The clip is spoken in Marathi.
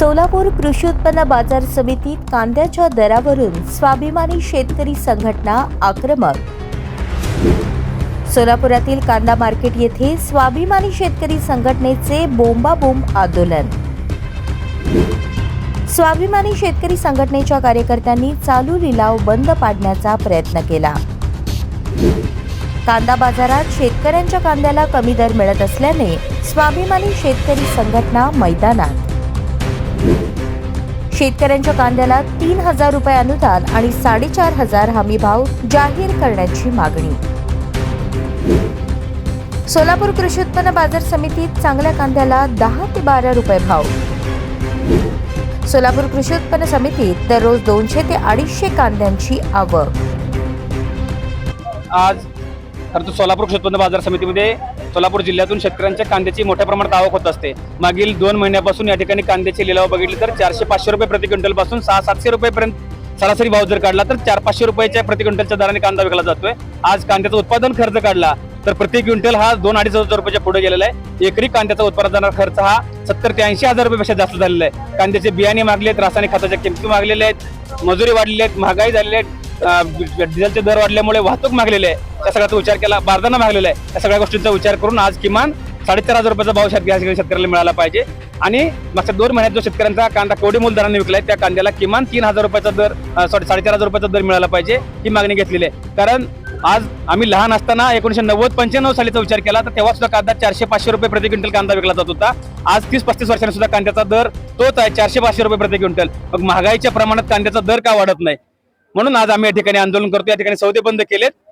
सोलापूर कृषी उत्पन्न बाजार समितीत कांद्याच्या दरावरून स्वाभिमानी शेतकरी संघटना आक्रमक। सोलापुरातील कांदा मार्केट येथे स्वाभिमानी शेतकरी संघटनेचे बोंबाबोंब आंदोलन। स्वाभिमानी शेतकरी संघटनेच्या कार्यकर्त्यांनी चालू लिलाव बंद पाडण्याचा प्रयत्न केला। कांदा बाजारात शेतकऱ्यांच्या कांद्याला कमी दर मिळत असल्याने स्वाभिमानी शेतकरी संघटना मैदानात। शेतकऱ्यांच्या कांद्याला 3,000 रुपये अनुदान आणि 4,500 हमी भाव जाहीर करण्याची मागणी। सोलापूर कृषी उत्पन्न बाजार समितीत चांगल्या कांद्याला 10 ते 12 रुपये भाव। सोलापूर कृषी उत्पन्न समितीत दररोज 200 ते 250 कांद्यांची आवक। आज खरं तर सोलापूर कृषी उत्पन्न बाजार समितीमध्ये सोलापूर जिल्ह्यातून शेतकऱ्यांच्या कांद्याची मोठ्या प्रमाणात आवक होत असते। मागील 2 महिन्यापासून या ठिकाणी कांद्याचे लिलाव बघितले तर 400-500 रुपये प्रति क्विंटल पासून 600-700 रुपयेपर्यंत सरासरी भाव जर काढला तर 400-500 रुपयाच्या प्रति क्विंटलच्या दराने कांदा विकला जातोय। आज कांद्याचा उत्पादन खर्च काढला तर प्रति क्विंटल हा 2-2.5 रुपयाच्या पुढे गेलेला आहे। एकरी कांद्याचा उत्पादनाचा खर्च हा 70 ते 80 हजार रुपयापेक्षा जास्त झालेला आहे। कांद्याचे बियाणे मागलेत, रासायनिक खताच्या किमती मागलेल्या आहेत, मजुरी वाढलेली आहेत, महागाई झालेली आहे, डिझेलचे दर वाढल्यामुळे वाहतूक मागलेली आहे, त्या सगळ्याचा विचार केला, बारदाना मागलेला आहे। त्या सगळ्या गोष्टींचा विचार करून आज किमान 4,500 रुपयाचा भाव शेतकऱ्याला मिळाला पाहिजे आणि मागच्या 2 महिन्यात जो शेतकऱ्यांचा कांदा कवडीमोल दराने विकलाय त्या कांद्याला किमान 3,000 रुपयाचा दर 4,500 रुपयाचा दर मिळाला पाहिजे ही मागणी घेतलेली आहे। कारण आज आम्ही लहान असताना 1990-95 सालीचा विचार केला तर तेव्हा सुद्धा कांदा 400-500 रुपये प्रति क्विंटल कांदा विकला जात होता। आज 30-35 वर्षांनी सुद्धा कांद्याचा दर तोच आहे 400-500 रुपये प्रति क्विंटल। मग महागाईच्या प्रमाणात कांद्याचा दर का वाढत नाही? म्हणून आज आम्ही या ठिकाणी आंदोलन करतो। या ठिकाणी सौदे बंद केलेत